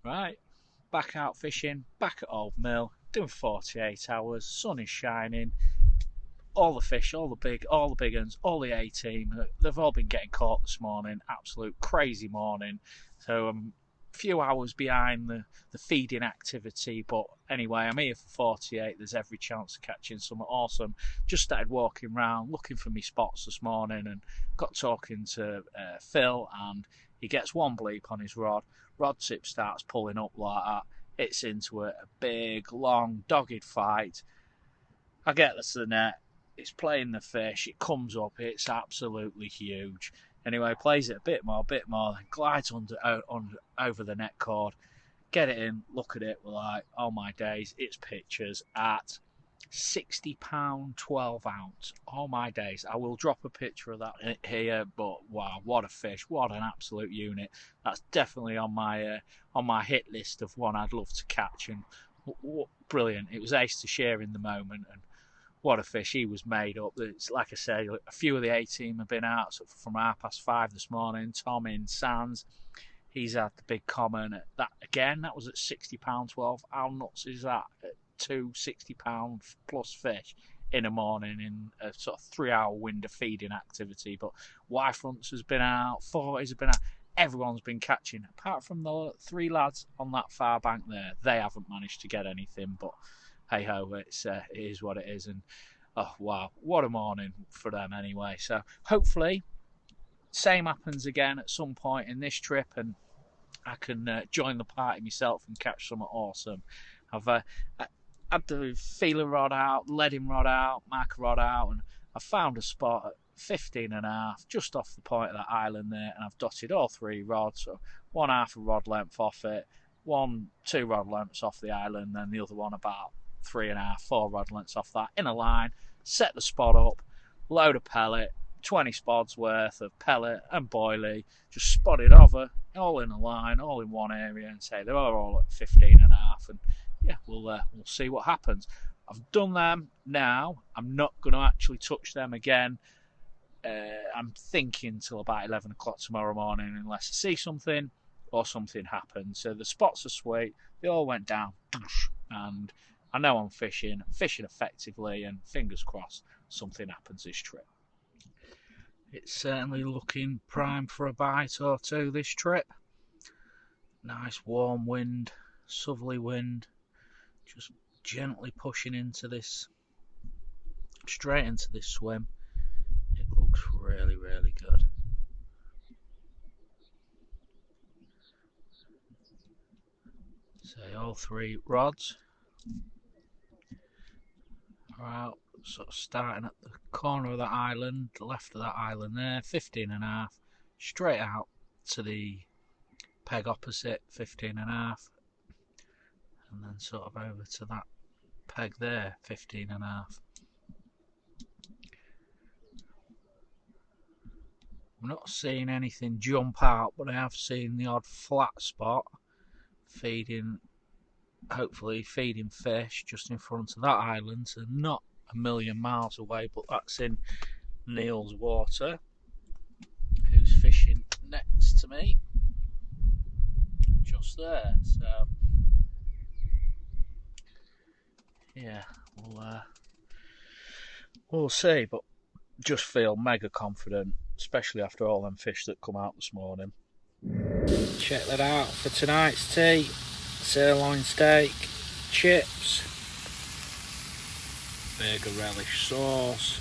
Right, back out fishing, back at Old Mill, doing 48 hours, sun is shining, all the fish, all the big ones, all the A team, they've all been getting caught this morning. Absolute crazy morning. So I'm a few hours behind the feeding activity, but anyway, I'm here for 48. There's every chance of catching something awesome. Just started walking around, looking for me spots this morning, and got talking to Phil, and he gets one bleep on his rod. Rod tip starts pulling up like that. It's into a big, long, dogged fight. I get to the net. It's playing the fish, it comes up, it's absolutely huge. Anyway, plays it a bit more, then glides over the net cord, get it in, look at it, we're like, oh my days, it's pictures at £60, 12 ounce. Oh my days, I will drop a picture of that here, but wow, what a fish, what an absolute unit. That's definitely on my hit list of one I'd love to catch, and brilliant. It was ace to share in the moment, and what a fish. He was made up. It's like I say, a few of the A team have been out from 5:30 this morning. Tom in Sands, he's had the big common. That again, that was at £60, 12. How nuts is that? Two £60 plus fish in a morning in a sort of 3-hour window feeding activity. But Y-fronts has been out, 40s have been out. Everyone's been catching, apart from the 3 lads on that far bank there. They haven't managed to get anything, but hey ho, it is what it is. And oh wow, what a morning for them anyway. So hopefully same happens again at some point in this trip, and I can join the party myself and catch something awesome. I've had the feeler rod out, leading rod out, marker rod out, and I found a spot at 15.5 just off the point of that island there, and I've dotted all 3 rods, so 1/2 a rod length off it, 2 rod lengths off the island, and the other one about 3.5, 4 rod lengths off that, in a line, set the spot up, load of pellet, 20 spods worth of pellet and boilie, just spot it over, all in a line, all in one area, and say they're all at 15.5, and yeah, we'll see what happens. I've done them now. I'm not going to actually touch them again. I'm thinking till about 11 o'clock tomorrow morning, unless I see something or something happens. So the spots are sweet. They all went down, and I know I'm fishing effectively, and fingers crossed something happens this trip. It's certainly looking prime for a bite or two this trip. Nice warm wind, southerly wind, just gently pushing into this, straight into this swim. It looks really, really good. So all 3 rods are out, sort of starting at the corner of that island, the left of that island there, 15.5, straight out to the peg opposite, 15.5, and then sort of over to that peg there, 15.5. I'm not seeing anything jump out, but I have seen the odd flat spot hopefully feeding fish just in front of that island, so not a million miles away, but that's in Neil's water, who's fishing next to me, just there. So yeah, we'll see, but just feel mega confident, especially after all them fish that come out this morning. Check that out for tonight's tea: sirloin steak, chips, burger relish sauce,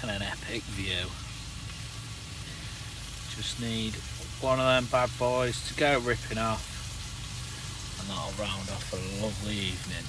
and an epic view. Just need one of them bad boys to go ripping off, and that'll round off a lovely evening.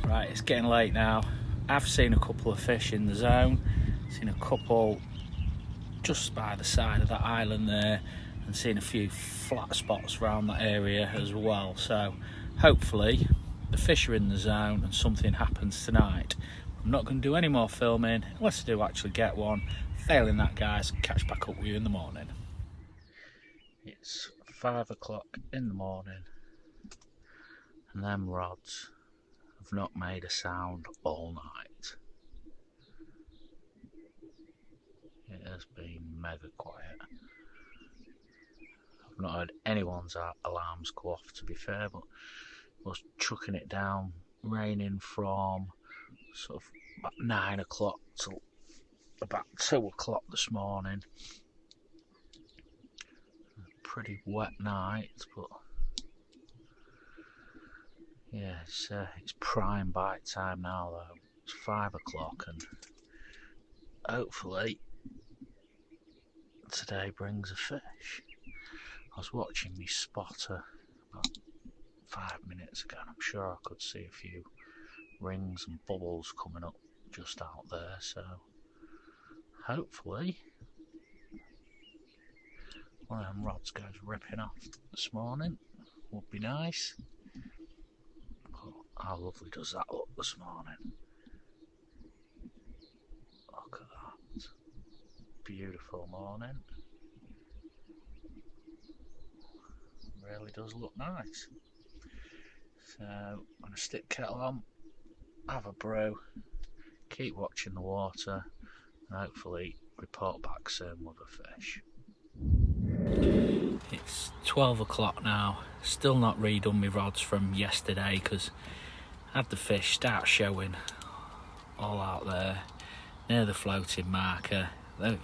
Right, it's getting late now. I've seen a couple of fish in the zone, seen a couple just by the side of that island there, and seen a few flat spots around that area as well. So hopefully the fish are in the zone and something happens tonight, I'm not going to do any more filming unless I do actually get one. Failing that, guys, catch back up with you in the morning. It's 5 o'clock in the morning and them rods have not made a sound all night. It has been mega quiet. I've not heard anyone's alarms go off, to be fair, but I was chucking it down, raining from sort of about 9 o'clock till about 2 o'clock this morning. Pretty wet night, but yeah, it's prime bite time now though. It's 5 o'clock and hopefully today brings a fish. I was watching me spotter about 5 minutes ago and I'm sure I could see a few rings and bubbles coming up just out there, so hopefully one of them rods goes ripping off this morning. Would be nice. But how lovely does that look this morning? Look at that. Beautiful morning. Really does look nice. So I'm going to stick kettle on, have a brew, keep watching the water and hopefully report back soon with a fish. It's 12 o'clock now, still not redone my rods from yesterday because I had the fish start showing all out there near the floating marker. A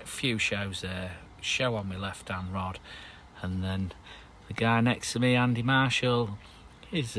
few shows there, show on my left hand rod, and then the guy next to me, Andy Marshall, his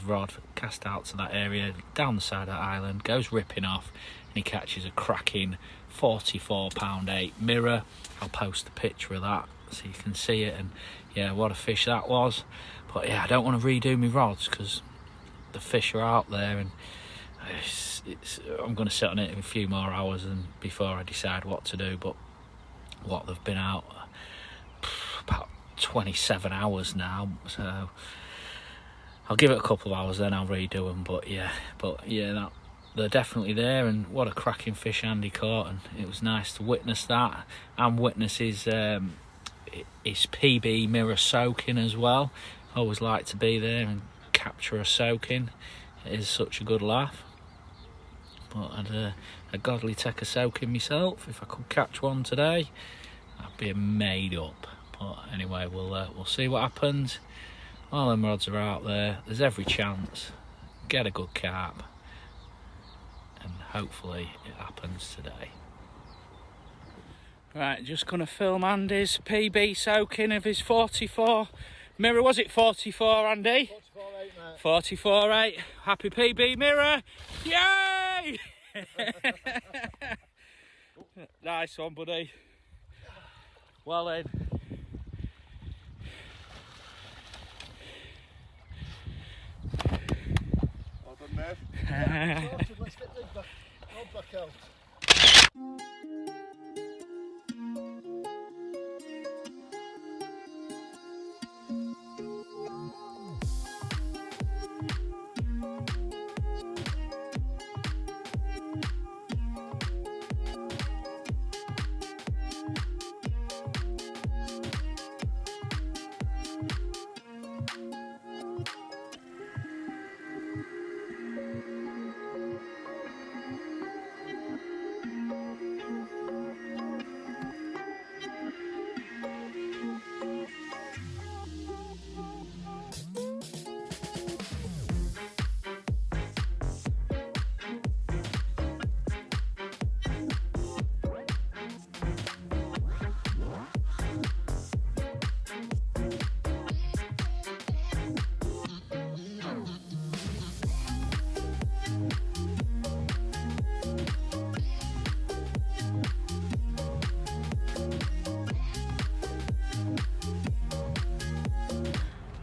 rod cast out to that area down the side of the island, goes ripping off and he catches a cracking 44-pound 8 mirror. I'll post a picture of that so you can see it, and yeah, what a fish that was. But yeah, I don't want to redo my rods because the fish are out there and I'm going to sit on it in a few more hours and before I decide what to do. But what, they've been out about 27 hours now, so I'll give it a couple of hours then I'll redo them. But yeah, that they're definitely there, and what a cracking fish Andy caught, and it was nice to witness that and witness his PB mirror soaking as well. I always like to be there and capture a soaking. It is such a good laugh. But I'd gladly take a soaking myself if I could catch one today. I'd be made up. But anyway, we'll see what happens. All them rods are out there. There's every chance. Get a good carp. And hopefully it happens today. Right, just going to film Andy's PB soaking of his 44 mirror. Was it 44, Andy? 44.8, mate. 44.8. Happy PB mirror. Yay! Nice one, buddy. Well in. Well done, mate. Let's get the rod back out.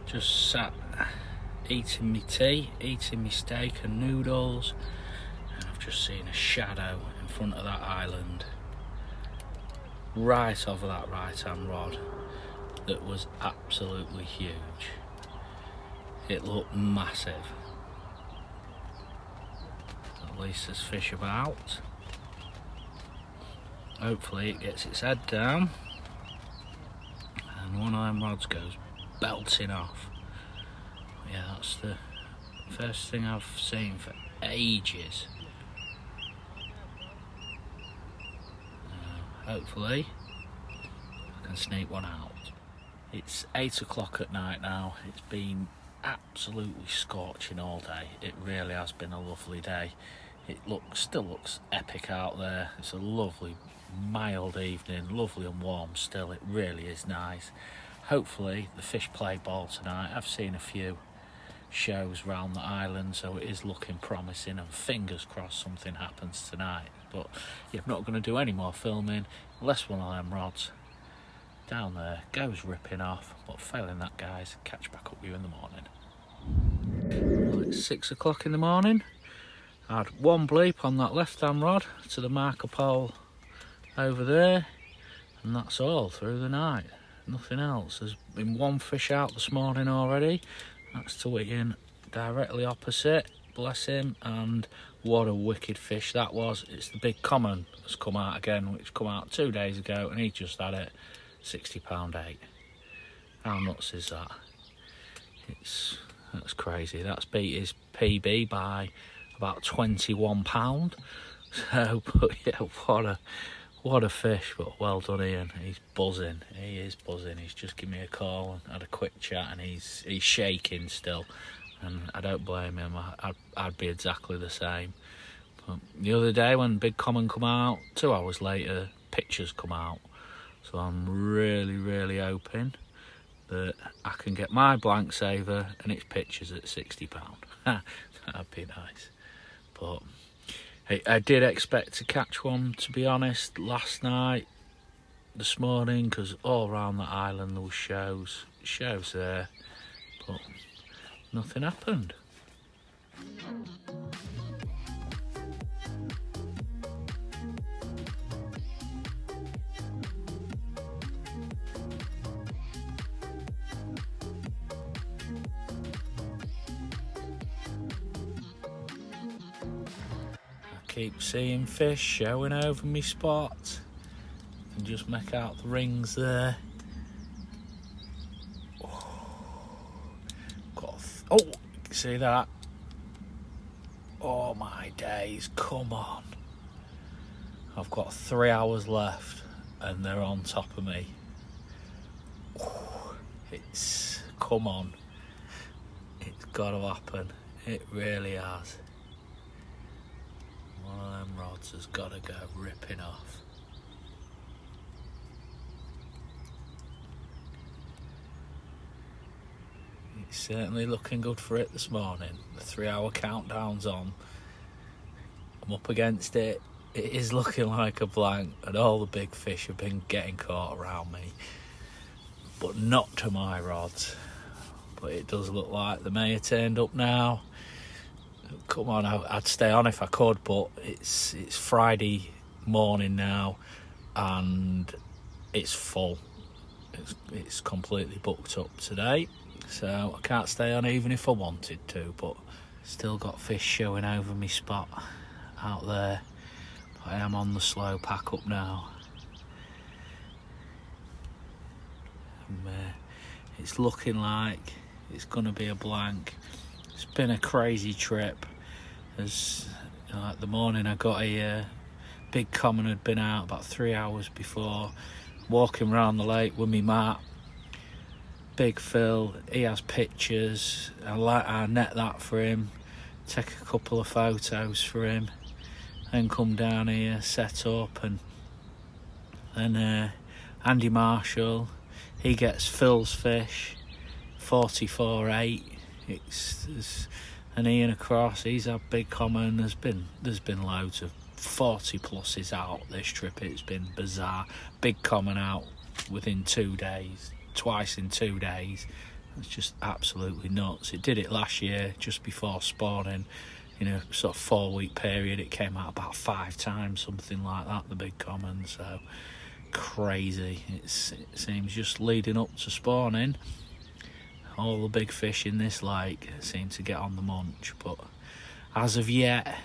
Just sat eating my tea, eating my steak and noodles, and I've just seen a shadow in front of that island, right over that right hand rod, that was absolutely huge. It looked massive. At least there's fish about. Hopefully it gets its head down and one of them rods goes belting off. Yeah, that's the first thing I've seen for ages. Hopefully I can sneak one out. It's 8 o'clock at night now. It's been absolutely scorching all day. It really has been a lovely day. It still looks epic out there. It's a lovely mild evening, lovely and warm still. It really is nice. Hopefully the fish play ball tonight. I've seen a few shows round the island, so it is looking promising, and fingers crossed something happens tonight. But yeah, I'm not going to do any more filming unless one of them rods down there goes ripping off. But failing that, guys, catch back up with you in the morning. Well, it's 6 o'clock in the morning. I had one bleep on that left hand rod to the marker pole over there, and that's all through the night. Nothing else. There's been one fish out this morning already. That's to Ian directly opposite, bless him, and what a wicked fish that was. It's the big common that's come out again, which come out 2 days ago, and he just had it. £60.8. How nuts is that? That's crazy. That's beat his PB by about £21. So, but yeah, what a fish. But well done, Ian. He's buzzing. He is buzzing. He's just given me a call and had a quick chat, and he's shaking still. And I don't blame him. I'd be exactly the same. But the other day when Big Common come out, 2 hours later, pictures come out. So I'm really, really hoping that I can get my blank saver and its pictures at £60. That'd be nice. But I did expect to catch one, to be honest, last night, this morning, because all around the island there were shows there, but nothing happened. Keep seeing fish showing over me spot. And just make out the rings there. Oh, see that? Oh my days, come on. I've got 3 hours left and they're on top of me. Come on. It's got to happen. It really has. One of them rods has got to go ripping off. It's certainly looking good for it this morning. The 3 hour countdown's on. I'm up against it. It is looking like a blank, and all the big fish have been getting caught around me. But not to my rods. But it does look like they may have turned up now. Come on, I'd stay on if I could, but it's Friday morning now and it's full. It's completely booked up today, so I can't stay on even if I wanted to, but still got fish showing over me spot out there. But I am on the slow pack up now. And, it's looking like it's going to be a blank. It's been a crazy trip. As like the morning I got a Big Common had been out about 3 hours before, walking around the lake with me mate, Big Phil. He has pictures. I net that for him, take a couple of photos for him, then come down here, set up, and then Andy Marshall, he gets Phil's fish, 44.8. And Ian across, he's had Big Common. There's been loads of 40 pluses out this trip. It's been bizarre. Big Common out within 2 days, twice in 2 days. It's just absolutely nuts. It did it last year just before spawning, sort of 4-week period. It came out about 5 times, something like that, the Big Common. So crazy. It seems just leading up to spawning, all the big fish in this lake seem to get on the munch, but as of yet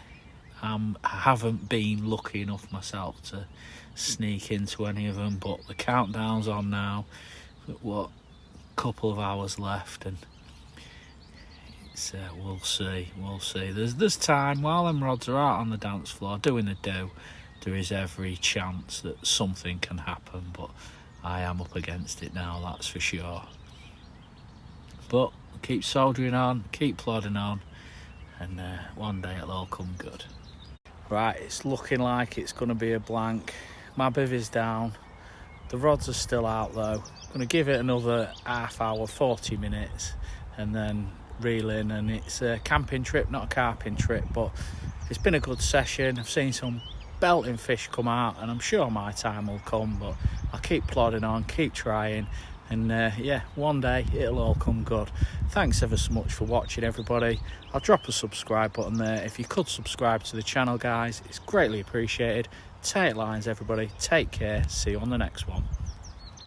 I haven't been lucky enough myself to sneak into any of them. But the countdown's on now, what, couple of hours left, and it's we'll see. There's time while them rods are out on the dance floor doing the do. There is every chance that something can happen, but I am up against it now, that's for sure. But keep soldiering on, keep plodding on, and one day it'll all come good. Right, it's looking like it's going to be a blank. My bivvy's down. The rods are still out though. I'm going to give it another half hour, 40 minutes, and then reel in. And it's a camping trip, not a carping trip, but it's been a good session. I've seen some belting fish come out, and I'm sure my time will come, but I'll keep plodding on, keep trying, and yeah, one day it'll all come good. Thanks ever so much for watching, everybody. I'll drop a subscribe button there. If you could subscribe to the channel, guys, it's greatly appreciated. Take lines, everybody. Take care. See you on the next one.